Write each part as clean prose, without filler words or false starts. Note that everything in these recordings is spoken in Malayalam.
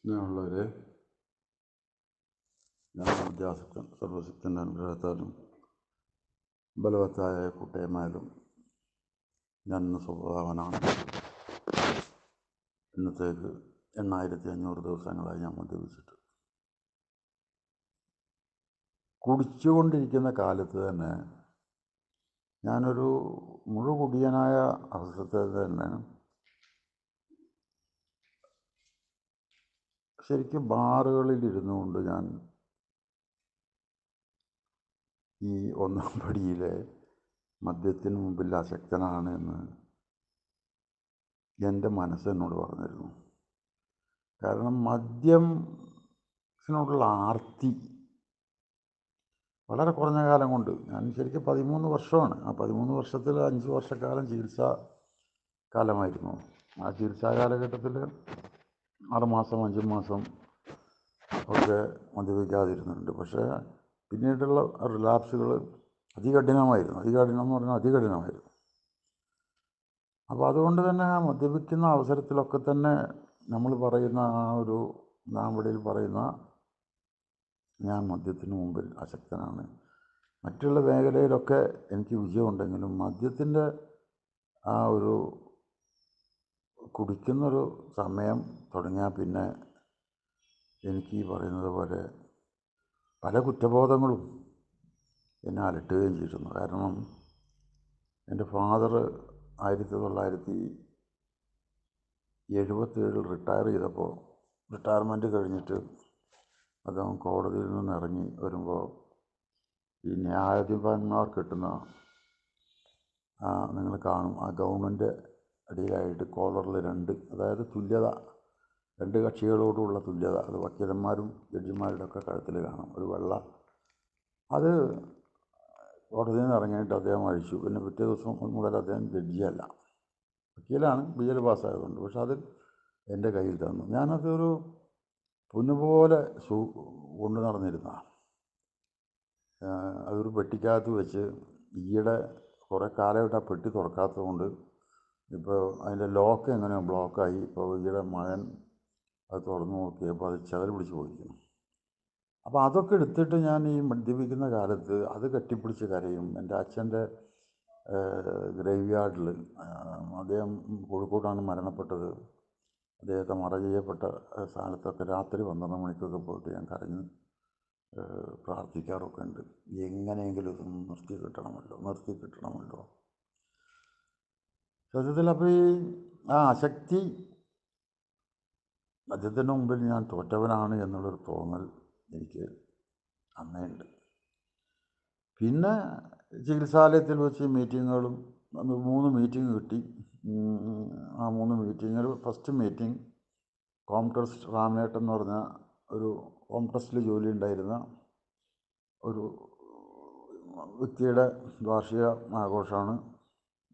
സ്നേഹമുള്ളവരെ, ഞാൻ അധ്യാസക്തൻ സർവശക്തൻ്റെ അനുഗ്രഹത്താലും ബലവത്തായ കൂട്ടയമായാലും ഞാൻ ഇന്ന് സ്വഭാവനാണ്. ഇന്നത്തേക്ക് 8500 ദിവസങ്ങളായി ഞാൻ മദ്യപിച്ചിട്ട്. കുടിച്ചുകൊണ്ടിരിക്കുന്ന കാലത്ത് തന്നെ ഞാനൊരു മുഴുകുടിയനായ അവസരത്തിൽ തന്നെ ശരിക്കും ബാറുകളിൽ ഇരുന്നു കൊണ്ട് ഞാൻ ഈ 1-ാം പടിയിലെ മദ്യത്തിന് മുമ്പിൽ അശക്തനാണ് എന്ന് എൻ്റെ മനസ്സെന്നോട് പറഞ്ഞിരുന്നു. കാരണം മദ്യത്തിനോടുള്ള ആർത്തി വളരെ കുറഞ്ഞ കാലം കൊണ്ട്, ഞാൻ ശരിക്കും 13 വർഷമാണ്. ആ 13 വർഷത്തിൽ 5 വർഷക്കാലം ചികിത്സാ കാലമായിരുന്നു. ആ ചികിത്സാ കാലഘട്ടത്തിൽ 6 മാസം 5 മാസം ഒക്കെ മദ്യപിക്കാതിരുന്നുണ്ട്. പക്ഷേ പിന്നീടുള്ള റിലാപ്സുകൾ അതികഠിനമായിരുന്നു. അതികഠിനം എന്ന് പറഞ്ഞാൽ അതികഠിനമായിരുന്നു. അപ്പോൾ അതുകൊണ്ട് തന്നെ മദ്യപിക്കുന്ന അവസരത്തിലൊക്കെ തന്നെ നമ്മൾ പറയുന്ന ആ ഒരു നാമ്പടിയിൽ പറയുന്ന ഞാൻ മദ്യത്തിന് മുമ്പിൽ അശക്തനാണ്. മറ്റുള്ള മേഖലയിലൊക്കെ എനിക്ക് വിജയമുണ്ടെങ്കിലും മദ്യത്തിൻ്റെ ആ ഒരു കുടിക്കുന്നൊരു സമയം തുടങ്ങിയാൽ പിന്നെ എനിക്ക് ഈ പറയുന്നത് പോലെ പല കുറ്റബോധങ്ങളും എന്നെ അലട്ടുകയും ചെയ്തിരുന്നു. കാരണം എൻ്റെ ഫാദർ 1977 റിട്ടയർ ചെയ്തപ്പോൾ, റിട്ടയർമെൻറ്റ് കഴിഞ്ഞിട്ട് അദ്ദേഹം കോടതിയിൽ നിന്ന് ഇറങ്ങി വരുമ്പോൾ ഈ ന്യായാധിപന്മാർ കിട്ടുന്ന നിങ്ങൾ കാണും, ആ ഗവൺമെൻറ് അടിയിലായിട്ട് കോളറിൽ 2, അതായത് തുല്യത, 2 കക്ഷികളോടുള്ള തുല്യത, അത് വക്കീലന്മാരും ജഡ്ജിമാരുടെ ഒക്കെ കഴുത്തിൽ കാണും, ഒരു വെള്ള. അത് കോടതിയിൽ നിന്ന് ഇറങ്ങിയിട്ട് അദ്ദേഹം അഴിച്ചു. പിന്നെ പിറ്റേ ദിവസം മുതൽ അദ്ദേഹം ജഡ്ജിയല്ല, വക്കീലാണ്, BL പാസ്സായതുകൊണ്ട്. പക്ഷെ അത് എൻ്റെ കയ്യിൽ തന്നു. ഞാനതൊരു പൊന്നുപോലെ കൊണ്ടു നടന്നിരുന്ന അതൊരു പെട്ടിക്കകത്ത് വെച്ച് ഈയിടെ കുറേ കാലമായിട്ട് ആ പെട്ടി തുറക്കാത്തത് കൊണ്ട് ഇപ്പോൾ അതിൻ്റെ ലോക്ക് എങ്ങനെയോ ബ്ലോക്കായി. ഇപ്പോൾ ഈയിടെ മകൻ അത് തുറന്നു നോക്കിയപ്പോൾ അത് ചെതൽ പിടിച്ച് പോയിരിക്കുന്നു. അപ്പോൾ അതൊക്കെ എടുത്തിട്ട് ഞാൻ ഈ മദ്യപിക്കുന്ന കാലത്ത് അത് കെട്ടിപ്പിടിച്ച് കരയും. എൻ്റെ അച്ഛൻ്റെ ഗ്രേവ് യാർഡിൽ, അദ്ദേഹം കോഴിക്കോടാണ് മരണപ്പെട്ടത്, അദ്ദേഹത്തെ മറ ചെയ്യപ്പെട്ട സ്ഥലത്തൊക്കെ രാത്രി 12 മണിക്കൊക്കെ പോയിട്ട് ഞാൻ കരഞ്ഞ് പ്രാർത്ഥിക്കാറൊക്കെ ഉണ്ട്. എങ്ങനെയെങ്കിലും ഇതൊന്ന് നിർത്തി കിട്ടണമല്ലോ. സത്യത്തിൽ അപ്പോൾ ഈ ആ അശക്തി, മദ്യത്തിൻ്റെ മുമ്പിൽ ഞാൻ തോറ്റവനാണ് എന്നുള്ളൊരു തോന്നൽ എനിക്ക് അന്നേയുണ്ട്. പിന്നെ ചികിത്സാലയത്തിൽ വെച്ച് മീറ്റിങ്ങുകളും, 3 മീറ്റിംഗ് കിട്ടി. ആ 3 മീറ്റിങ്ങിൽ ഫസ്റ്റ് മീറ്റിംഗ് ഹോം ട്രസ്റ്റ് രാമേട്ടൻ എന്ന് പറഞ്ഞ ഒരു ഹോം ട്രസ്റ്റിൽ ജോലി ഉണ്ടായിരുന്ന ഒരു വ്യക്തിയുടെ വാർഷിക ആഘോഷമാണ്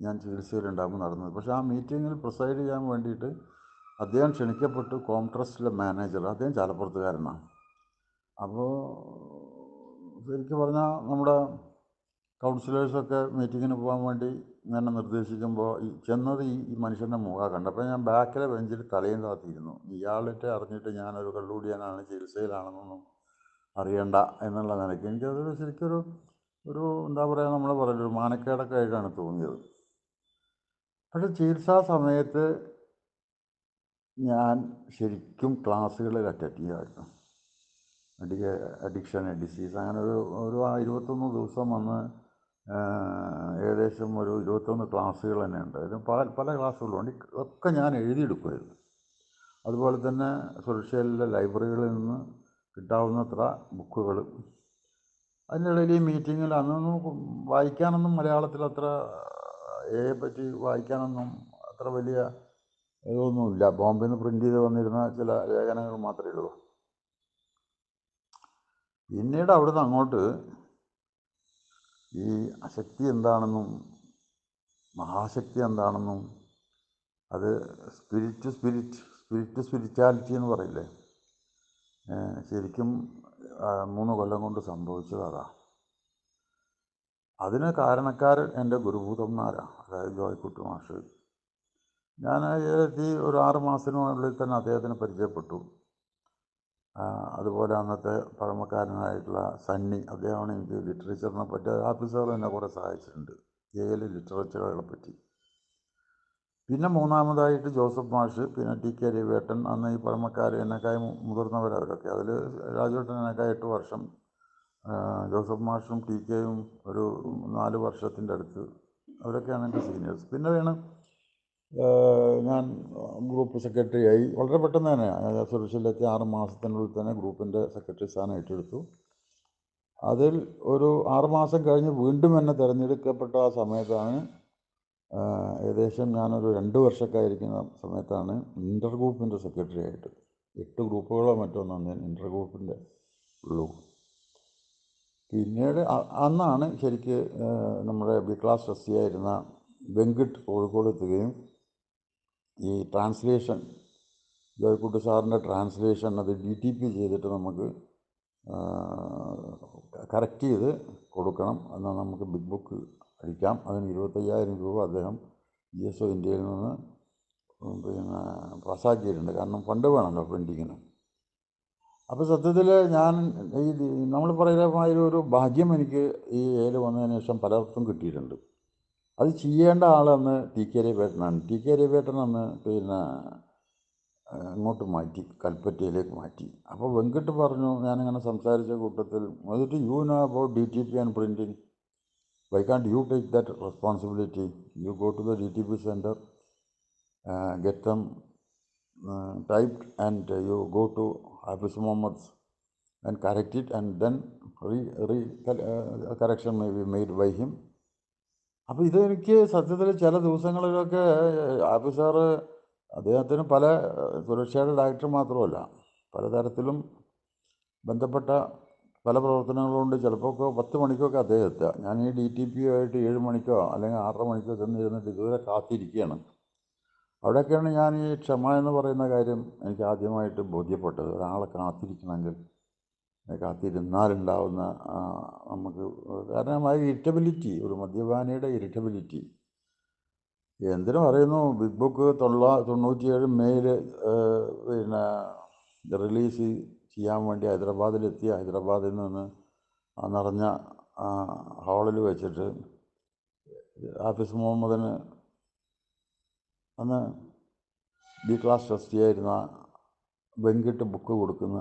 ഞാൻ ചികിത്സയിലുണ്ടാകുമ്പോൾ നടന്നത്. പക്ഷേ ആ മീറ്റിങ്ങിൽ പ്രിസൈഡ് ചെയ്യാൻ വേണ്ടിയിട്ട് അദ്ദേഹം ക്ഷണിക്കപ്പെട്ടു. ഹോം ട്രസ്റ്റിലെ മാനേജർ, അദ്ദേഹം ചാലപ്പുറത്തുകാരനാണ്. അപ്പോൾ ശരിക്കും പറഞ്ഞാൽ നമ്മുടെ കൗൺസിലേഴ്സൊക്കെ മീറ്റിങ്ങിന് പോകാൻ വേണ്ടി എന്നെ നിർദ്ദേശിക്കുമ്പോൾ ചെന്നത് ഈ മനുഷ്യൻ്റെ മുഖം കണ്ടപ്പോൾ ഞാൻ ബാക്കിലെ ബെഞ്ചിൽ തലയും താത്തിയിരുന്നു. ഇയാളിട്ട് അറിഞ്ഞിട്ട് ഞാനൊരു കള്ളുകൂടിയാനാണ്, ചികിത്സയിലാണെന്നൊന്നും അറിയണ്ട എന്നുള്ള നിലയ്ക്ക് എനിക്കതൊരു ശരിക്കൊരു എന്താ പറയുക, നമ്മൾ പറയുന്നത് ഒരു മാനക്കേടൊക്കെ ആയിട്ടാണ് തോന്നിയത്. പക്ഷേ ചികിത്സാ സമയത്ത് ഞാൻ ശരിക്കും ക്ലാസ്സുകളിൽ അറ്റൻഡ് ചെയ്യുമായിരുന്നു. അഡിക്ഷൻ ഡിസീസ് അങ്ങനെ ഒരു 21 ദിവസം വന്ന് ഏകദേശം ഒരു 21 ക്ലാസ്സുകൾ തന്നെ ഉണ്ട്. അതിന് പല ക്ലാസ്സുകളുണ്ട്. ഒക്കെ ഞാൻ എഴുതിയെടുക്കുമായിരുന്നു. അതുപോലെ തന്നെ സൊഷ്യലിലെ ലൈബ്രറികളിൽ നിന്ന് കിട്ടാവുന്നത്ര ബുക്കുകൾ. അതിൻ്റെ ഇടയിൽ ഈ മീറ്റിങ്ങിൽ അന്നൊന്നും വായിക്കാനൊന്നും മലയാളത്തിൽ അത്ര പറ്റി വായിക്കാനൊന്നും അത്ര വലിയ ഇതൊന്നുമില്ല. ബോംബെയിൽ നിന്ന് പ്രിൻ്റ് ചെയ്ത് വന്നിരുന്ന ചില ലേഖനങ്ങൾ മാത്രമേ ഉള്ളൂ. പിന്നീട് അവിടുന്ന് അങ്ങോട്ട് ഈ അശക്തി എന്താണെന്നും മഹാശക്തി എന്താണെന്നും, അത് സ്പിരിച്വാലിറ്റി എന്ന് പറയില്ലേ, ശരിക്കും 3 കൊല്ലം കൊണ്ട് സംഭവിച്ചത് അതാ. അതിന് കാരണക്കാരൻ എൻ്റെ ഗുരുഭൂതന്മാരാണ്, അതായത് ജോയ്ക്കുട്ടി മാഷ്. ഞാൻ ഒരു 6 മാസത്തിനുള്ളിൽ തന്നെ അദ്ദേഹത്തിനെ പരിചയപ്പെട്ടു. അതുപോലെ അന്നത്തെ പഴമക്കാരനായിട്ടുള്ള സണ്ണി, അദ്ദേഹമാണ് എനിക്ക് ലിറ്ററേച്ചറിനെ പറ്റി ആഫീസർ എന്നെ കുറേ സഹായിച്ചിട്ടുണ്ട് ലിറ്ററേച്ചറുകളെ പറ്റി. പിന്നെ മൂന്നാമതായിട്ട് ജോസഫ് മാഷ്, പിന്നെ ടി കെ രവിയേട്ടൻ. അന്ന് ഈ പഴമക്കാർ എന്നെക്കായി മുതിർന്നവരവരൊക്കെ. അതിൽ രാജുവേട്ടൻ എന്നെക്കായി 8 വർഷം, ജോസഫ് മാഷും ടി കെയും ഒരു 4 വർഷത്തിൻ്റെ അടുത്ത്. അവരൊക്കെയാണ് എൻ്റെ സീനിയേഴ്സ്. പിന്നെ വേണം ഞാൻ ഗ്രൂപ്പ് സെക്രട്ടറി ആയി. വളരെ പെട്ടെന്ന് തന്നെ സുരക്ഷയിലെത്തി 6 മാസത്തിനുള്ളിൽ തന്നെ ഗ്രൂപ്പിൻ്റെ സെക്രട്ടറി സ്ഥാനം ഏറ്റെടുത്തു. അതിൽ ഒരു 6 മാസം കഴിഞ്ഞ് വീണ്ടും എന്നെ തിരഞ്ഞെടുക്കപ്പെട്ട ആ സമയത്താണ്, ഏകദേശം ഞാനൊരു 2 വർഷമൊക്കെ ആയിരിക്കുന്ന സമയത്താണ് ഇൻ്റർ ഗ്രൂപ്പിൻ്റെ സെക്രട്ടറി ആയിട്ട്. 8 ഗ്രൂപ്പുകളോ മറ്റൊന്നാണ് ഞാൻ ഇൻ്റർ ഗ്രൂപ്പിൻ്റെ ഉള്ളൂ. പിന്നീട് അന്നാണ് ശരിക്ക് നമ്മുടെ ബി ക്ലാസ് ട്രസ്റ്റി ആയിരുന്ന വെങ്കിട്ട് കോഴിക്കോട് എത്തുകയും ഈ ട്രാൻസ്ലേഷൻ, ജോയ്ക്കുട്ടി സാറിൻ്റെ ട്രാൻസ്ലേഷൻ അത് DTP ചെയ്തിട്ട് നമുക്ക് കറക്റ്റ് ചെയ്ത് കൊടുക്കണം, എന്നാൽ നമുക്ക് ബിഗ് ബുക്ക് അടിക്കാം. അതിന് 25,000 രൂപ അദ്ദേഹം GSO ഇന്ത്യയിൽ നിന്ന് പിന്നെ പാസ്സാക്കിയിട്ടുണ്ട്. കാരണം ഫണ്ട് വേണമല്ലോ പ്രിൻറ്റിങ്ങിന്. അപ്പോൾ സത്യത്തിൽ ഞാൻ ഈ നമ്മൾ പറയുന്ന ഒരു ഭാഗ്യം എനിക്ക് ഈ ഏല് വന്നതിന് ശേഷം പലർക്കും കിട്ടിയിട്ടുണ്ട്. അത് ചെയ്യേണ്ട ആളന്ന് ടി കെ രവിയേട്ടനാണ്. ടി കെ രവിയേട്ടൻ അന്ന് പിന്നെ അങ്ങോട്ട് മാറ്റി, കൽപ്പറ്റയിലേക്ക് മാറ്റി. അപ്പോൾ വെങ്കിട്ട് പറഞ്ഞു, ഞാനിങ്ങനെ സംസാരിച്ച കൂട്ടത്തിൽ, എന്നിട്ട് you know about DTP and printing, why can't you take that responsibility, you go to the DTP centre, get them typed and you go to Hafiz Muhammad's and correct it, and then correction may be made by him. അപ്പോൾ ഇതെനിക്ക് സത്യത്തിൽ ചില ദിവസങ്ങളിലൊക്കെ ഹാഫിസ് സാറ് അദ്ദേഹത്തിന് പല സുരക്ഷയുടെ ഡയറക്ടർ മാത്രമല്ല, പലതരത്തിലും ബന്ധപ്പെട്ട പല പ്രവർത്തനങ്ങളുണ്ട്. ചിലപ്പോൾ 10 മണിക്കൊക്കെ അദ്ദേഹം എത്തുക. ഞാൻ ഈ DTP ആയിട്ട് 7 മണിക്കോ അല്ലെങ്കിൽ 6:30 മണിക്കോ ചെന്നിരുന്നിട്ട് ഇതുവരെ കാത്തിരിക്കുകയാണ്. അവിടെയൊക്കെയാണ് ഞാൻ ഈ ക്ഷമ എന്ന് പറയുന്ന കാര്യം എനിക്ക് ആദ്യമായിട്ട് ബോധ്യപ്പെട്ടത്. ഒരാളെ കാത്തിരിക്കണമെങ്കിൽ കാത്തിരുന്നാലുണ്ടാവുന്ന നമുക്ക്, കാരണം ആ ഇറിറ്റബിലിറ്റി, ഒരു മദ്യപാനിയുടെ ഇറിറ്റബിലിറ്റി. എന്തിനു പറയുന്നു, ബിഗ് ബുക്ക് 97 മെയിൽ പിന്നെ റിലീസ് ചെയ്യാൻ വേണ്ടി ഹൈദരാബാദിലെത്തി. ഹൈദരാബാദിൽ നിന്ന് നിറഞ്ഞ ഹാളിൽ വെച്ചിട്ട് ഹാഫിസ് മുഹമ്മദിന്, അന്ന് ബി ക്ലാസ് ട്രസ്റ്റി ആയിരുന്ന വെങ്കിട്ട് ബുക്ക് കൊടുക്കുന്ന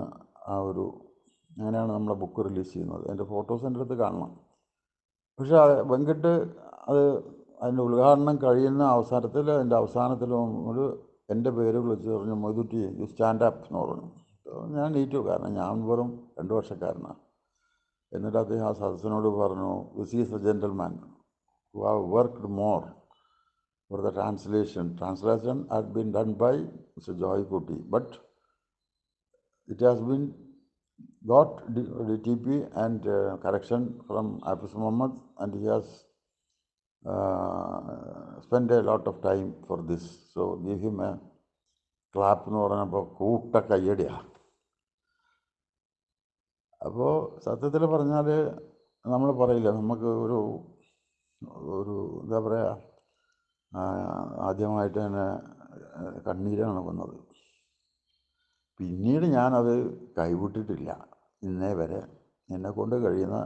അങ്ങനെയാണ് നമ്മളെ ബുക്ക് റിലീസ് ചെയ്യുന്നത്. എൻ്റെ ഫോട്ടോസ് എൻ്റെ അടുത്ത് കാണണം. പക്ഷേ വെങ്കിട്ട് അതിൻ്റെ ഉദ്ഘാടനം കഴിയുന്ന അതിൻ്റെ അവസാനത്തിലും എൻ്റെ പേര് വിളിച്ച് പറഞ്ഞു, മൊയ്തുട്ടി യു സ്റ്റാൻഡ് അപ്പ് എന്ന് പറഞ്ഞു. ഞാൻ നീറ്റു, കാരണം ഞാൻ വെറും 2 വർഷക്കാരനാണ്. എന്നിട്ട് അദ്ദേഹം ആ സദസ്സിനോട് പറഞ്ഞു, this is a gentleman who have worked more for the translation. Translation had been done by Mr. Joykutti, but it has been got DTP and correction from Hafiz Muhammad, and he has spent a lot of time for this. So give him a clap എന്ന് പറഞ്ഞപ്പോൾ കൂട്ട കയ്യടിയാണ്. അപ്പോൾ സത്യത്തിൽ പറഞ്ഞാൽ നമ്മൾ പറയില്ല, നമുക്ക് ഒരു എന്താ പറയുക, ആദ്യമായിട്ട് തന്നെ കണ്ണീരാണ് വന്നത്. പിന്നീട് ഞാനത് കൈവിട്ടിട്ടില്ല ഇന്നേ വരെ. എന്നെക്കൊണ്ട് കഴിയുന്ന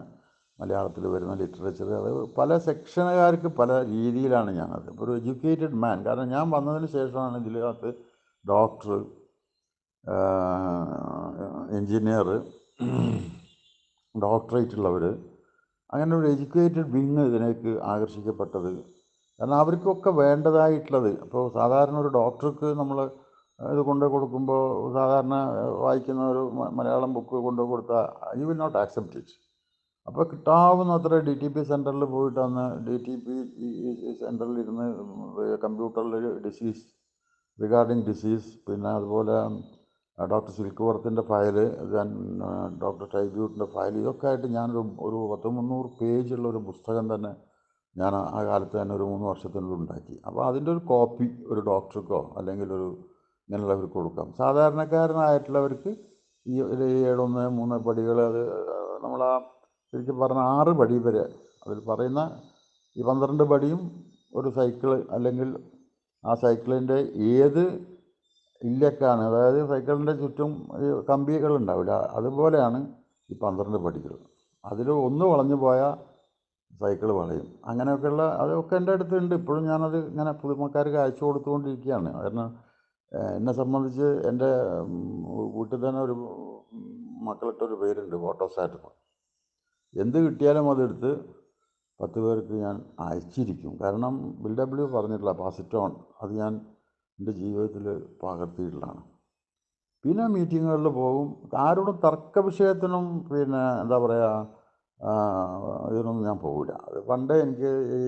മലയാളത്തിൽ വരുന്ന ലിറ്ററേച്ചർ, അത് പല സെക്ഷനുകാർക്ക് പല രീതിയിലാണ് ഞാനത്. ഒരു എഡ്യൂക്കേറ്റഡ് മാൻ, കാരണം ഞാൻ വന്നതിന് ശേഷമാണ് ഇതിനകത്ത് ഡോക്ടർ, എൻജിനീയർ, ഡോക്ടറേറ്റുള്ളവർ, അങ്ങനെ ഒരു എഡ്യൂക്കേറ്റഡ് വിങ് ഇതിലേക്ക് ആകർഷിക്കപ്പെട്ടത്. കാരണം അവർക്കൊക്കെ വേണ്ടതായിട്ടുള്ളത്, അപ്പോൾ സാധാരണ ഒരു ഡോക്ടർക്ക് നമ്മൾ ഇത് കൊണ്ടു കൊടുക്കുമ്പോൾ, സാധാരണ വായിക്കുന്ന ഒരു മലയാളം ബുക്ക് കൊണ്ടു കൊടുത്താൽ you will not accept it. അപ്പോൾ കിട്ടാവുന്നത്ര DTP സെൻറ്ററിൽ പോയിട്ട്, അന്ന് DTP സെൻറ്ററിൽ ഇരുന്ന് കമ്പ്യൂട്ടറിൽ റിഗാർഡിങ് ഡിസീസ്, പിന്നെ അതുപോലെ ഡോക്ടർ സിൽക്ക് വർത്തിൻ്റെ ഫയല്, ഡോക്ടർ ട്രൈബ്യൂട്ടിൻ്റെ ഫയൽ, ഇതൊക്കെ ആയിട്ട് ഞാനൊരു 100-300 പേജുള്ള ഒരു പുസ്തകം തന്നെ ഞാൻ ആ കാലത്ത് തന്നെ ഒരു 3 വർഷത്തിനുള്ളിൽ ഉണ്ടാക്കി. അപ്പോൾ അതിൻ്റെ ഒരു കോപ്പി ഒരു ഡോക്ടർക്കോ അല്ലെങ്കിൽ ഇങ്ങനെയുള്ളവർക്ക് കൊടുക്കാം. സാധാരണക്കാരനായിട്ടുള്ളവർക്ക് ഈ 7-1-3 പടികൾ, അത് നമ്മളാ ശരിക്കും പറഞ്ഞ 6 പടി വരെ അതിൽ പറയുന്ന ഈ 12 പടിയും ഒരു സൈക്കിള്, അല്ലെങ്കിൽ ആ സൈക്കിളിൻ്റെ ഏത് ഇല്ലക്കാണ്, അതായത് സൈക്കിളിൻ്റെ ചുറ്റും ഈ കമ്പികൾ ഉണ്ടാവില്ല, അതുപോലെയാണ് ഈ 12 പടികൾ. അതിൽ ഒന്ന് വളഞ്ഞു പോയാൽ സൈക്കിൾ വളയും. അങ്ങനെയൊക്കെയുള്ള അതൊക്കെ എൻ്റെ അടുത്തുണ്ട്. ഇപ്പോഴും ഞാനത് ഇങ്ങനെ പുതുമക്കാർക്ക് അയച്ചു കൊടുത്തുകൊണ്ടിരിക്കുകയാണ്. കാരണം എന്നെ സംബന്ധിച്ച് എൻ്റെ വീട്ടിൽ തന്നെ ഒരു മക്കളിട്ടൊരു പേരുണ്ട്, ഫോട്ടോസാറ്റ്. എന്ത് കിട്ടിയാലും അതെടുത്ത് 10 പേർക്ക് ഞാൻ അയച്ചിരിക്കും. കാരണം ബിൽഡബ്ല്യു പറഞ്ഞിട്ടുള്ള പാസിറ്റോൺ അത് ഞാൻ എൻ്റെ ജീവിതത്തിൽ പകർത്തിയിട്ടുള്ളതാണ്. പിന്നെ മീറ്റിങ്ങുകളിൽ പോകും. ആരോടും തർക്ക വിഷയത്തിനും പിന്നെ എന്താ പറയുക, ഇതിനൊന്നും ഞാൻ പോകില്ല. അത് പണ്ടേ എനിക്ക് ഈ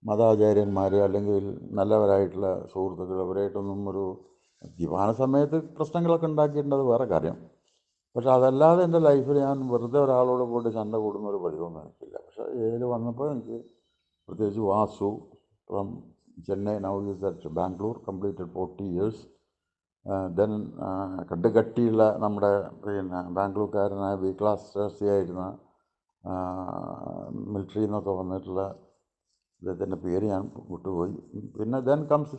മതാചാര്യന്മാർ അല്ലെങ്കിൽ നല്ലവരായിട്ടുള്ള സുഹൃത്തുക്കൾ അവരായിട്ടൊന്നും ഒരു ദിവാന സമയത്ത് പ്രശ്നങ്ങളൊക്കെ ഉണ്ടാക്കിയിട്ടുണ്ട്, അത് വേറെ കാര്യം. പക്ഷെ അതല്ലാതെ എൻ്റെ ലൈഫിൽ ഞാൻ വെറുതെ ഒരാളോട് പോയിട്ട് ചണ്ട കൂടുന്ന ഒരു പതിവൊന്നും എനിക്കില്ല. പക്ഷേ ഏതിൽ വന്നപ്പോൾ എനിക്ക് പ്രത്യേകിച്ച് Vasu from Chennai, now is at Bangalore, completed 40 years. Then കട്ടിയുള്ള നമ്മുടെ പിന്നെ ബാംഗ്ലൂർക്കാരനായ ബി ക്ലാസ് ആയിരുന്ന മിലിറ്ററിയിൽ നിന്നൊക്കെ വന്നിട്ടുള്ള അദ്ദേഹത്തിൻ്റെ പേര് ഞാൻ വിട്ടുപോയി. പിന്നെ ദെൻ കംസ്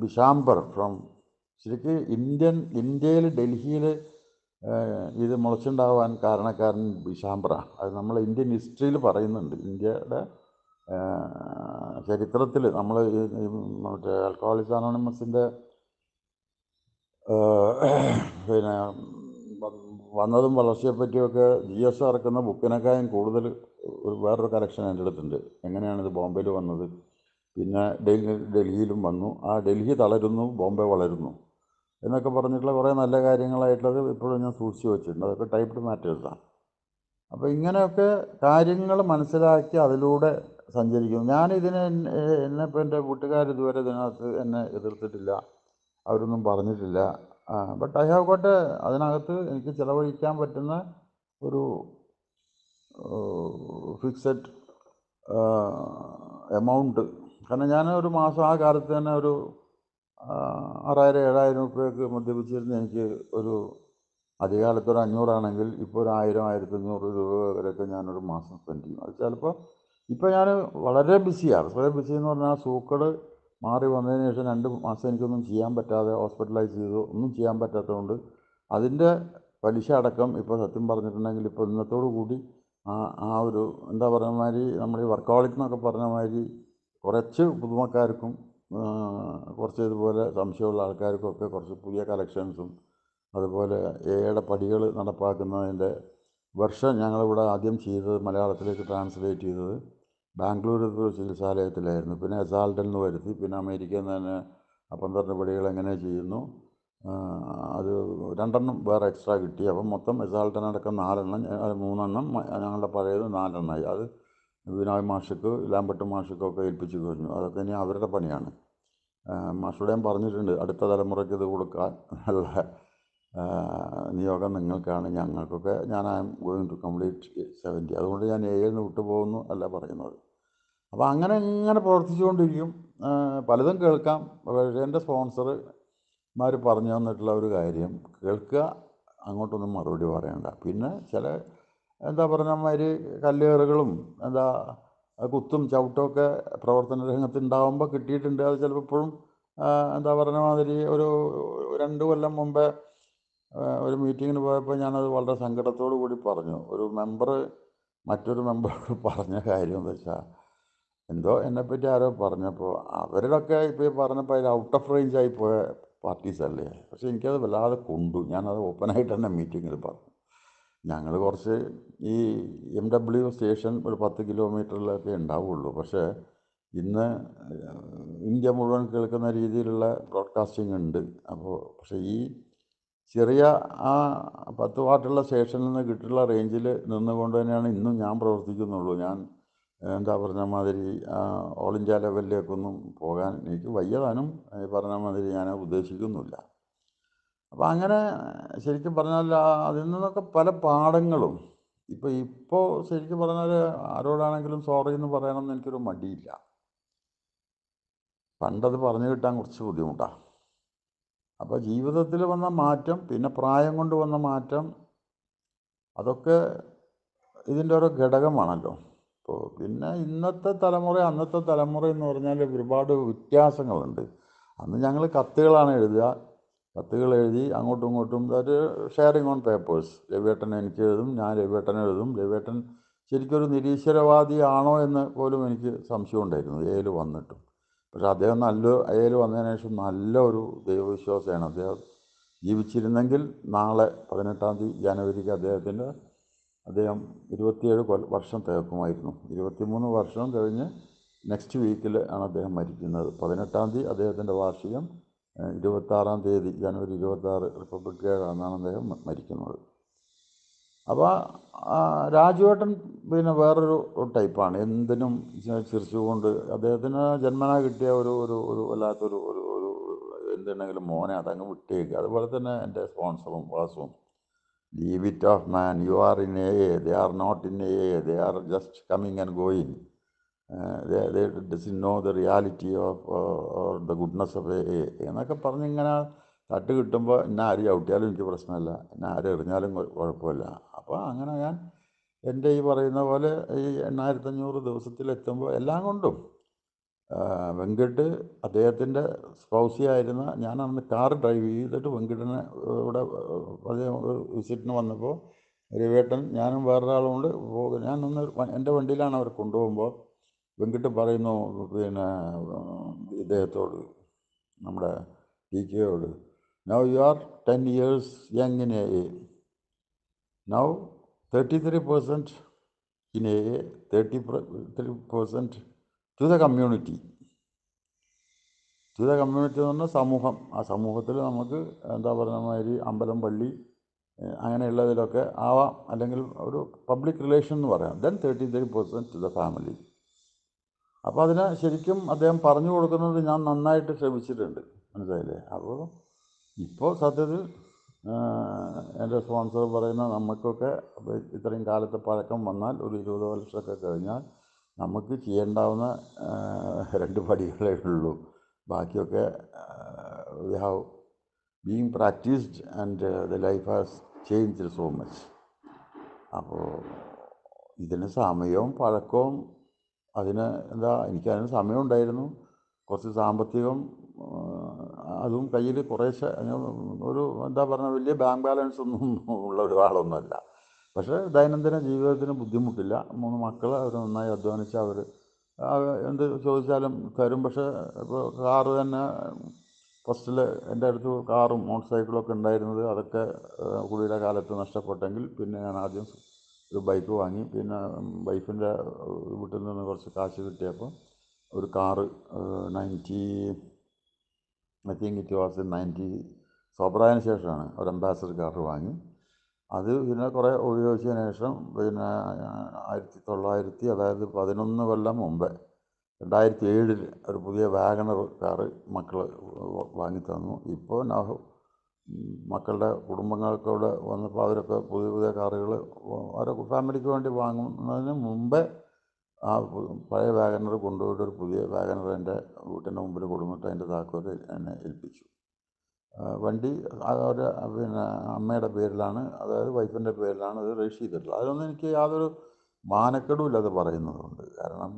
ബിഷാംബർ ഫ്രം, ശരിക്ക് ഇന്ത്യയിൽ ഡൽഹിയിൽ ഇത് മുളച്ചുണ്ടാവാൻ കാരണക്കാരൻ ബിഷാംബറാണ്. അത് നമ്മൾ ഇന്ത്യൻ ഹിസ്റ്ററിയിൽ പറയുന്നുണ്ട്. ഇന്ത്യയുടെ ചരിത്രത്തിൽ നമ്മൾ മറ്റേ ആൽക്കഹോളിക്സ് അനോണിമസിൻ്റെ പിന്നെ വന്നതും വളർച്ചയെപ്പറ്റിയൊക്കെ GS ഇറക്കുന്ന ബുക്കിനേക്കാളും കൂടുതൽ വേറൊരു കളക്ഷൻ എൻ്റെ അടുത്തുണ്ട്. എങ്ങനെയാണിത് ബോംബെയിൽ വന്നത്, പിന്നെ ഡൽഹിയിലും വന്നു, ആ ഡൽഹി തളരുന്നു ബോംബെ വളരുന്നു എന്നൊക്കെ പറഞ്ഞിട്ടുള്ള കുറേ നല്ല കാര്യങ്ങളായിട്ടുള്ളത് ഇപ്പോഴും ഞാൻ സൂക്ഷിച്ച് വെച്ചിട്ടുണ്ട്. അതൊക്കെ ടൈപ്ഡ് മാറ്റേഴ്സാണ്. അപ്പോൾ ഇങ്ങനെയൊക്കെ കാര്യങ്ങൾ മനസ്സിലാക്കി അതിലൂടെ സഞ്ചരിക്കുന്നു. ഞാനിതിനെ ഇപ്പോൾ എൻ്റെ വീട്ടുകാർ ഇതുവരെ ഇതിനകത്ത് എന്നെ എതിർത്തിട്ടില്ല, അവരൊന്നും പറഞ്ഞിട്ടില്ല. ബട്ട് ഐ ഹാവ് ഗോട്ട് അതിനകത്ത് എനിക്ക് ചിലവഴിക്കാൻ പറ്റുന്ന ഒരു ഫിക്സഡ് എമൗണ്ട്. കാരണം ഞാൻ ഒരു മാസം ആ കാലത്ത് തന്നെ ഒരു 6000-7000 രൂപയ്ക്ക് മദ്യപിച്ചിരുന്ന് എനിക്ക് ഒരു അധികകാലത്ത് ഒരു 500 ആണെങ്കിൽ ഇപ്പോൾ ഒരു 1000-1500 രൂപ വരെയൊക്കെ ഞാനൊരു മാസം സ്പെൻഡ് ചെയ്യും. അത് ചിലപ്പോൾ ഇപ്പോൾ ഞാൻ വളരെ ബിസിയാണ്. വളരെ ബിസി എന്ന് പറഞ്ഞാൽ സൂക്കേട് മാറി വന്നതിന് ശേഷം 2 മാസം എനിക്കൊന്നും ചെയ്യാൻ പറ്റാതെ ഹോസ്പിറ്റലൈസ് ചെയ്തു, ഒന്നും ചെയ്യാൻ പറ്റാത്തതുകൊണ്ട് അതിൻ്റെ പലിശ അടക്കം ഇപ്പോൾ സത്യം പറഞ്ഞിട്ടുണ്ടെങ്കിൽ ഇപ്പോൾ ഇന്നത്തോടു കൂടി ആ ഒരു എന്താ പറയുന്ന മാതിരി നമ്മൾ ഈ വർക്കഹോളിക് എന്നൊക്കെ പറഞ്ഞ മാതിരി കുറച്ച് പുതുമക്കാർക്കും കുറച്ച് ഇതുപോലെ സംശയമുള്ള ആൾക്കാർക്കൊക്കെ കുറച്ച് പുതിയ കളക്ഷൻസും അതുപോലെ എയുടെ പടികൾ നടപ്പാക്കുന്നതിൻ്റെ വർഷം ഞങ്ങളിവിടെ ആദ്യം ചെയ്തത് മലയാളത്തിലേക്ക് ട്രാൻസ്ലേറ്റ് ചെയ്തത് ബാംഗ്ലൂർ ചികിത്സാലയത്തിലായിരുന്നു. പിന്നെ എസാൾട്ടിൽ നിന്ന് വരുത്തി, പിന്നെ അമേരിക്കയിൽ നിന്ന് തന്നെ 12 പടികൾ എങ്ങനെ ചെയ്യുന്നു അത് 2 വേറെ എക്സ്ട്രാ കിട്ടി. അപ്പം മൊത്തം എസാൾട്ടിനടക്കം 3 ഞങ്ങളുടെ പഴയത് 4 അത് വിനോയ് മാഷക്ക്, ലാമ്പട്ട് മാഷക്കൊക്കെ ഏൽപ്പിച്ചു കഴിഞ്ഞു. അതൊക്കെ ഇനി അവരുടെ പണിയാണ്. മാഷോട് ഞാൻ പറഞ്ഞിട്ടുണ്ട് അടുത്ത തലമുറയ്ക്ക് ഇത് കൊടുക്കാൻ ഉള്ള നിയോഗം നിങ്ങൾക്കാണ്, ഞങ്ങൾക്കൊക്കെ ഞാൻ I am going to complete 70. അതുകൊണ്ട് ഞാൻ 7 വിട്ടുപോകുന്നു അല്ല പറയുന്നത്. അപ്പോൾ അങ്ങനെ പ്രവർത്തിച്ചുകൊണ്ടിരിക്കും. പലതും കേൾക്കാം. പക്ഷേ എൻ്റെ സ്പോൺസർമാർ പറഞ്ഞു തന്നിട്ടുള്ള ഒരു കാര്യം കേൾക്കുക, അങ്ങോട്ടൊന്നും മറുപടി പറയണ്ട. പിന്നെ ചില എന്താ പറഞ്ഞ മാതിരി കല്ലേറുകളും കുത്തും ചവിട്ടുമൊക്കെ പ്രവർത്തന രംഗത്ത് ഉണ്ടാകുമ്പോൾ കിട്ടിയിട്ടുണ്ട്. അത് ചിലപ്പോൾ ഇപ്പോഴും എന്താ പറഞ്ഞ മാതിരി ഒരു 2 കൊല്ലം മുമ്പേ ഒരു മീറ്റിങ്ങിന് പോയപ്പോൾ ഞാനത് വളരെ സങ്കടത്തോടു കൂടി പറഞ്ഞു. ഒരു മെമ്പർ മറ്റൊരു മെമ്പറോട് പറഞ്ഞ കാര്യം എന്ന് വെച്ചാൽ, എന്തോ എന്നെപ്പറ്റി ആരോ പറഞ്ഞപ്പോൾ അവരുടെയൊക്കെ ഇപ്പോൾ പറഞ്ഞപ്പോൾ അതിൽ ഔട്ട് ഓഫ് റേഞ്ച് ആയി പോയ പാർട്ടീസല്ലേ. പക്ഷേ എനിക്കത് വല്ലാതെ കൊണ്ടു. ഞാനത് ഓപ്പണായിട്ട് തന്നെ മീറ്റിങ്ങിൽ പറഞ്ഞു. ഞങ്ങൾ കുറച്ച് ഈ MW സ്റ്റേഷൻ ഒരു 10 കിലോമീറ്ററിലൊക്കെ ഉണ്ടാവുള്ളൂ. പക്ഷേ ഇന്ന് ഇന്ത്യ മുഴുവൻ കേൾക്കുന്ന രീതിയിലുള്ള ബ്രോഡ്കാസ്റ്റിംഗ് ഉണ്ട്. പക്ഷേ ഈ ചെറിയ ആ 10 വാട്ടുള്ള സ്റ്റേഷനിൽ നിന്ന് കിട്ടിയുള്ള റേഞ്ചിൽ നിന്നുകൊണ്ട് തന്നെയാണ് ഇന്നും ഞാൻ പ്രവർത്തിക്കുന്നുള്ളൂ. ഞാൻ എന്താ പറഞ്ഞ മാതിരി ഓൾ ഇന്ത്യ ലെവലിലേക്കൊന്നും പോകാൻ എനിക്ക് വയ്യതാനും പറഞ്ഞ മാതിരി ഞാൻ ഉദ്ദേശിക്കുന്നില്ല. അപ്പോൾ അങ്ങനെ ശരിക്കും പറഞ്ഞാൽ അതിൽ നിന്നൊക്കെ പല പാഠങ്ങളും ഇപ്പോൾ ശരിക്കും പറഞ്ഞാൽ ആരോടാണെങ്കിലും സോറി എന്ന് പറയാനൊന്നും എനിക്കൊരു മടിയില്ല. പണ്ടത് പറഞ്ഞു കിട്ടാൻ കുറച്ച് ബുദ്ധിമുട്ടാണ്. അപ്പോൾ ജീവിതത്തിൽ വന്ന മാറ്റം, പിന്നെ പ്രായം കൊണ്ട് വന്ന മാറ്റം, അതൊക്കെ ഇതിൻ്റെ ഓരോ ഘടകമാണല്ലോ. പിന്നെ ഇന്നത്തെ തലമുറ അന്നത്തെ തലമുറ എന്ന് പറഞ്ഞാൽ ഒരുപാട് വ്യത്യാസങ്ങളുണ്ട്. അന്ന് ഞങ്ങൾ കത്തുകളാണ് എഴുതുക. കത്തുകൾ എഴുതി അങ്ങോട്ടും ഇങ്ങോട്ടും ഒരു ഷെയറിങ് ഓൺ പേപ്പേഴ്സ്. രവിയേട്ടൻ എനിക്ക് എഴുതും, ഞാൻ രവിയേട്ടൻ എഴുതും. രവിയേട്ടൻ ശരിക്കൊരു നിരീശ്വരവാദിയാണോ എന്ന് പോലും എനിക്ക് സംശയം ഉണ്ടായിരുന്നു എയിൽ വന്നിട്ടും. പക്ഷെ അദ്ദേഹം എയിൽ വന്നതിന് ശേഷം നല്ല ഒരു ദൈവവിശ്വാസമാണ്. അദ്ദേഹം ജീവിച്ചിരുന്നെങ്കിൽ നാളെ 18 ജനുവരിക്ക് അദ്ദേഹം 27 വർഷം തികക്കുമായിരുന്നു. 23 വർഷം കഴിഞ്ഞ് നെക്സ്റ്റ് വീക്കിൽ ആണ് അദ്ദേഹം മരിക്കുന്നത്. 18 അദ്ദേഹത്തിൻ്റെ വാർഷികം, 26 ജനുവരി 26 റിപ്പബ്ലിക് ഡേ അന്നാണ് അദ്ദേഹം മരിക്കുന്നത്. അപ്പോൾ രാജുവേട്ടൻ പിന്നെ വേറൊരു ടൈപ്പാണ്. എന്തിനും ചിരിച്ചുകൊണ്ട് അദ്ദേഹത്തിന് ജന്മനാ കിട്ടിയ ഒരു ഒരു ഒരു വല്ലാത്തൊരു ഒരു ഒരു എന്തുണ്ടെങ്കിലും മോനെ അതങ്ങ് വിട്ടേക്കുക. അതുപോലെ തന്നെ എൻ്റെ സ്പോൺസറും വാസുവും, leave it off man, you are in a, they are not in a, they are just coming and going, they doesn't know the reality of or the goodness of a എന്നൊക്കെ പറഞ്ഞ് ഇങ്ങനെ തട്ട് കിട്ടുമ്പോൾ എന്നെ ആര് ചവിട്ടിയാലും എനിക്ക് പ്രശ്നമില്ല, എന്നെ ആര് എറിഞ്ഞാലും കുഴപ്പമില്ല. അപ്പോൾ അങ്ങനെ ഞാൻ എൻ്റെ ഈ പറയുന്ന പോലെ ഈ 8500 ദിവസത്തിലെത്തുമ്പോൾ എല്ലാം കൊണ്ടും വെങ്കട്ട് അദ്ദേഹത്തിൻ്റെ സ്പൗസിയായിരുന്ന, ഞാൻ അന്ന് കാർ ഡ്രൈവ് ചെയ്തിട്ട് വെങ്കട്ടിനെ ഇവിടെ അദ്ദേഹം വിസിറ്റിന് വന്നപ്പോൾ രവിയേട്ടൻ ഞാനും വേറൊരാളും കൊണ്ട് ഞാനൊന്ന് എൻ്റെ വണ്ടിയിലാണ് അവർ കൊണ്ടുപോകുമ്പോൾ വെങ്കിട്ട് പറയുന്നു പിന്നെ ഇദ്ദേഹത്തോട്, നമ്മുടെ DKയോട്, now you are 10 years young in a, now 33% in a, 33% to the community. To the community എന്ന് പറഞ്ഞാൽ സമൂഹം. ആ സമൂഹത്തിൽ നമുക്ക് എന്താ പറയുന്ന മാതിരി അമ്പലം, പള്ളി അങ്ങനെയുള്ളതിലൊക്കെ ആവാം, അല്ലെങ്കിൽ ഒരു പബ്ലിക് റിലേഷൻ എന്ന് പറയാം. Then 33% to the family. അപ്പോൾ അതിന് ശരിക്കും അദ്ദേഹം പറഞ്ഞു കൊടുക്കുന്നത് ഞാൻ നന്നായിട്ട് ശ്രമിച്ചിട്ടുണ്ട്, മനസ്സിലായില്ലേ? അപ്പോൾ ഇപ്പോൾ സത്യത്തിൽ എൻ്റെ സ്പോൺസർ പറയുന്ന നമുക്കൊക്കെ ഇത്രയും കാലത്തെ പഴക്കം വന്നാൽ, ഒരു 20 വർഷമൊക്കെ കഴിഞ്ഞാൽ നമുക്ക് ചെയ്യേണ്ടാവുന്ന 2 പടികളേ ഉള്ളൂ. ബാക്കിയൊക്കെ we have being practised and the life has changed so much. അപ്പോൾ ഇതിന് സമയവും പഴക്കവും എനിക്കതിന് സമയം ഉണ്ടായിരുന്നു, കുറച്ച് സാമ്പത്തികം അതും കയ്യിൽ കുറേശ്ശെ, ഒരു എന്താ പറയുക, വലിയ ബാങ്ക് ബാലൻസ് ഒന്നും ഉള്ള ഒരാളൊന്നുമല്ല. പക്ഷേ ദൈനംദിന ജീവിതത്തിന് ബുദ്ധിമുട്ടില്ല. 3 മക്കൾ, അവർ നന്നായി അധ്വാനിച്ച് അവർ എന്ത് ചോദിച്ചാലും തരും. പക്ഷേ ഇപ്പോൾ കാറ് തന്നെ ഫസ്റ്റിൽ എൻ്റെ അടുത്ത് കാറും മോട്ടോർ സൈക്കിളൊക്കെ ഉണ്ടായിരുന്നത്, അതൊക്കെ കുടിയുടെ കാലത്ത് നഷ്ടപ്പെട്ടെങ്കിൽ പിന്നെ ഞാൻ ആദ്യം ഒരു ബൈക്ക് വാങ്ങി. പിന്നെ വൈഫിൻ്റെ വീട്ടിൽ നിന്ന് കുറച്ച് കാശ് കിട്ടിയപ്പോൾ ഒരു കാറ് 90 സോബ്രായതിന് ശേഷമാണ് ഒരു അംബാസഡർ കാറ് വാങ്ങി. അത് പിന്നെ കുറേ ഉപയോഗിച്ചതിന് ശേഷം പിന്നെ 1900, അതായത് 11 കൊല്ലം മുമ്പേ 2007 ഒരു പുതിയ വാഗണർ കാറ് മക്കൾ വാങ്ങിത്തന്നു. ഇപ്പോൾ മക്കളുടെ കുടുംബങ്ങൾക്കൂടെ വന്നപ്പോൾ അവരൊക്കെ പുതിയ പുതിയ കാറുകൾ അവരെ ഫാമിലിക്ക് വേണ്ടി വാങ്ങുന്നതിന് മുമ്പേ ആ പഴയ വാഗണർ കൊണ്ടുപോയിട്ട് ഒരു പുതിയ വാഗണർ എൻ്റെ വീട്ടിൻ്റെ മുമ്പിൽ കൊടുത്തിട്ട് അതിൻ്റെ താക്കോൽ എന്നെ ഏൽപ്പിച്ചു. വണ്ടി അവരുടെ പിന്നെ അമ്മയുടെ പേരിലാണ്, അതായത് വൈഫിൻ്റെ പേരിലാണ് അത് രജിസ്റ്റർ ചെയ്തിട്ടുള്ളത്. അതിലൊന്നും എനിക്ക് യാതൊരു മാനക്കേടുമില്ല അത് പറയുന്നതുകൊണ്ട്. കാരണം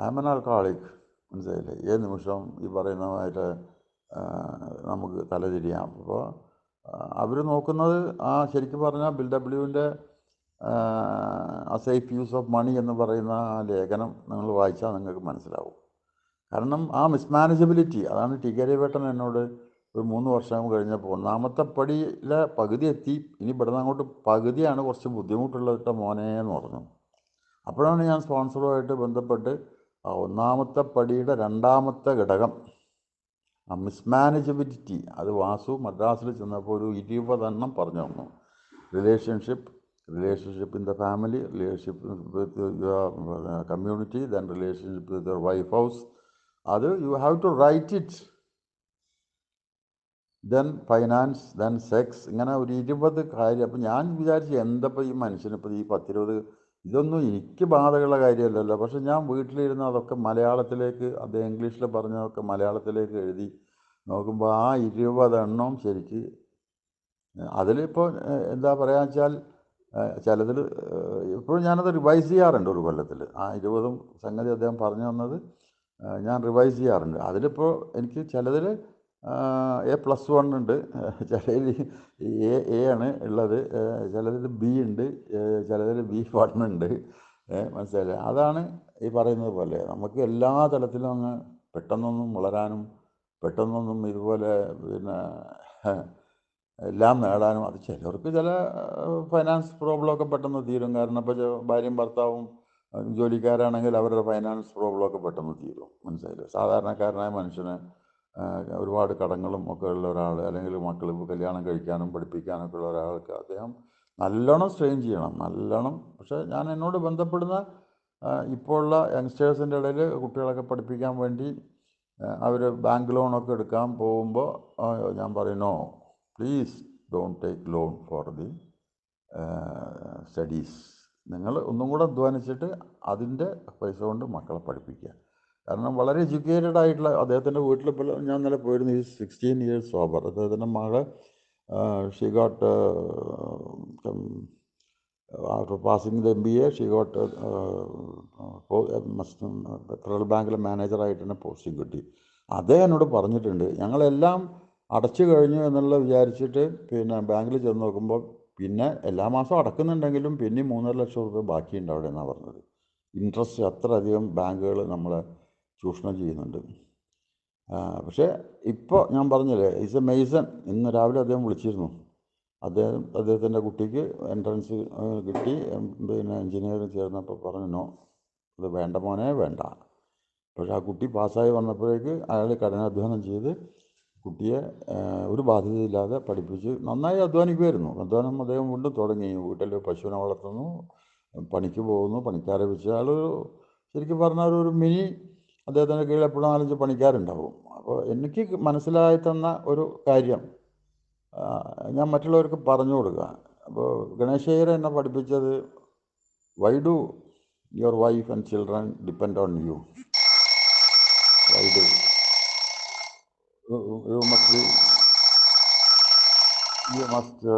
ഐ ആം ആൻ ആൽക്കഹോളിക്, മനസ്സിലായില്ലേ? ഏത് നിമിഷവും ഈ പറയുന്നതായിട്ട് നമുക്ക് തലതിരിയാം. അപ്പോൾ അവർ നോക്കുന്നത് ശരിക്കും പറഞ്ഞാൽ ബിൽഡബ്ല്യുവിൻ്റെ A Safe Use of Money എന്ന് പറയുന്ന ആ ലേഖനം നിങ്ങൾ വായിച്ചാൽ നിങ്ങൾക്ക് മനസ്സിലാവും. കാരണം ആ മിസ്മാനേജബിലിറ്റി, അതാണ് ടി.കെ. രവിയേട്ടൻ എന്നോട് ഒരു 3 വർഷം കഴിഞ്ഞപ്പോൾ, 1ാമത്തെ പടിയിലെ പകുതി എത്തി, ഇനി ഇവിടുന്ന് അങ്ങോട്ട് പകുതിയാണ് കുറച്ച് ബുദ്ധിമുട്ടുള്ളത് മോനെ എന്ന് പറഞ്ഞു. അപ്പോഴാണ് ഞാൻ സ്പോൺസറുമായിട്ട് ബന്ധപ്പെട്ട് ആ 1ാമത്തെ പടിയുടെ 2ാമത്തെ ഘടകം, ആ മിസ്മാനേജബിലിറ്റി, അത് വാസു മദ്രാസിൽ ചെന്നപ്പോൾ ഒരു 20 എണ്ണം പറഞ്ഞു തന്നു. relationship in the family, relationship with your community, then relationship with your wife house. അത് you have to write it. then finance, then sex, ഇങ്ങനെ ഒരു 20 കാര്യം. അപ്പം ഞാൻ വിചാരിച്ചു എന്തപ്പോൾ ഈ മനുഷ്യനിപ്പോൾ ഈ 10-20 ഇതൊന്നും എനിക്ക് ബാധകമുള്ള കാര്യമല്ലല്ലോ. പക്ഷെ ഞാൻ വീട്ടിലിരുന്ന് അതൊക്കെ മലയാളത്തിലേക്ക്, അദ്ദേഹം ഇംഗ്ലീഷിൽ പറഞ്ഞതൊക്കെ മലയാളത്തിലേക്ക് എഴുതി നോക്കുമ്പോൾ ആ 20 എണ്ണവും ശരിക്ക് അതിലിപ്പോൾ എന്താ പറയുക വെച്ചാൽ ചിലതിൽ ഇപ്പോഴും ഞാനത് റിവൈസ് ചെയ്യാറുണ്ട്. ഒരു കൊല്ലത്തിൽ ആ 20 സംഗതി അദ്ദേഹം പറഞ്ഞു തന്നത് ഞാൻ റിവൈസ് ചെയ്യാറുണ്ട്. അതിലിപ്പോൾ എനിക്ക് ചിലതിൽ A+1 ഉണ്ട്, ചിലതിൽ എ ആണ് ഉള്ളത്, ചിലതിൽ ബി ഉണ്ട്, ചിലതിൽ B1 ഉണ്ട്. മനസ്സിലായില്ലേ? അതാണ് ഈ പറയുന്നത് പോലെ നമുക്ക് എല്ലാ തലത്തിലും അങ്ങ് പെട്ടെന്നൊന്നും വളരാനും പെട്ടെന്നൊന്നും ഇതുപോലെ പിന്നെ എല്ലാം നേടാനും അത് ചിലർക്ക് ചില ഫൈനാൻസ് പ്രോബ്ലമൊക്കെ പെട്ടെന്ന് തീരും. കാരണം ഇപ്പോൾ ഭാര്യയും ഭർത്താവും ജോലിക്കാരാണെങ്കിൽ അവരുടെ ഫൈനാൻസ് പ്രോബ്ലമൊക്കെ പെട്ടെന്ന് തീരും. മനസ്സിലായില്ലേ? സാധാരണക്കാരനായ മനുഷ്യന് ഒരുപാട് കടങ്ങളും ഒക്കെ ഉള്ള ഒരാൾ, അല്ലെങ്കിൽ മക്കൾ കല്യാണം കഴിക്കാനും പഠിപ്പിക്കാനൊക്കെ ഉള്ള ഒരാൾക്ക് അദ്ദേഹം നല്ലോണം സ്ട്രെയിൻ ചെയ്യണം, നല്ലോണം. പക്ഷേ ഞാൻ എന്നോട് ബന്ധപ്പെടുന്ന ഇപ്പോൾ ഉള്ള യങ്സ്റ്റേഴ്സിൻ്റെ ഇടയിൽ കുട്ടികളൊക്കെ പഠിപ്പിക്കാൻ വേണ്ടി അവർ ബാങ്ക് ലോണൊക്കെ എടുക്കാൻ പോകുമ്പോൾ ഞാൻ പറയും, no please don't take loan for the studies. നിങ്ങൾ ഒന്നും കൂടെ അധ്വാനിച്ചിട്ട് അതിൻ്റെ പൈസ കൊണ്ട് മക്കളെ പഠിപ്പിക്കുക. കാരണം വളരെ എഡ്യൂക്കേറ്റഡ് ആയിട്ടുള്ള അദ്ദേഹത്തിൻ്റെ വീട്ടിൽ ഇപ്പോൾ ഞാൻ ഇന്നലെ പോയിരുന്നു. ഈ 16 years സോബർ. അദ്ദേഹത്തിൻ്റെ മകള് she got after passing the MBA she got federal ബാങ്കിൽ മാനേജറായിട്ട് തന്നെ പോസ്റ്റിംഗ് കിട്ടി. അദ്ദേഹം എന്നോട് പറഞ്ഞിട്ടുണ്ട്, ഞങ്ങളെല്ലാം അടച്ചു കഴിഞ്ഞു എന്നുള്ള വിചാരിച്ചിട്ട് പിന്നെ ബാങ്കിൽ ചെന്ന് നോക്കുമ്പോൾ പിന്നെ എല്ലാ മാസവും അടക്കുന്നുണ്ടെങ്കിലും പിന്നെ 3.5 ലക്ഷം രൂപ ബാക്കിയുണ്ട് അവിടെ എന്നാണ് പറഞ്ഞത്. ഇൻട്രസ്റ്റ് അത്രയധികം ബാങ്കുകൾ നമ്മളെ ചൂഷണം ചെയ്യുന്നുണ്ട്. പക്ഷേ ഇപ്പോൾ ഞാൻ പറഞ്ഞില്ലേ, ഈസ് എ മെയ്സൺ. ഇന്ന് രാവിലെ അദ്ദേഹം വിളിച്ചിരുന്നു. അദ്ദേഹത്തിൻ്റെ കുട്ടിക്ക് എൻട്രൻസ് കിട്ടി, പിന്നെ എൻജിനീയറിംഗ് ചേർന്നപ്പോൾ പറഞ്ഞു, നോ ഇത് വേണ്ട മോനെ വേണ്ട. പക്ഷേ ആ കുട്ടി പാസ്സായി വന്നപ്പോഴേക്ക് അയാൾ കഠിനാധ്വാനം ചെയ്ത് കുട്ടിയെ ഒരു ബാധ്യതയില്ലാതെ പഠിപ്പിച്ച് നന്നായി അധ്വാനിക്കുമായിരുന്നു. അധ്വാനം അദ്ദേഹം വീണ്ടും തുടങ്ങി. വീട്ടിൽ പശുവിനെ വളർത്തുന്നു, പണിക്ക് പോകുന്നു, പണിക്കാരെ വെച്ച് അയാൾ ശരിക്കും പറഞ്ഞാൽ ഒരു മിനി, അദ്ദേഹത്തിൻ്റെ കീഴിൽ എപ്പോഴും 4-5 പണിക്കാരുണ്ടാവും. അപ്പോൾ എനിക്ക് മനസ്സിലായി തന്ന ഒരു കാര്യം ഞാൻ മറ്റുള്ളവർക്ക് പറഞ്ഞു കൊടുക്കുക. അപ്പോൾ ഗണേശ് അയ്യർ എന്നെ പഠിപ്പിച്ചത്, why do your wife and children depend on you? Why do you must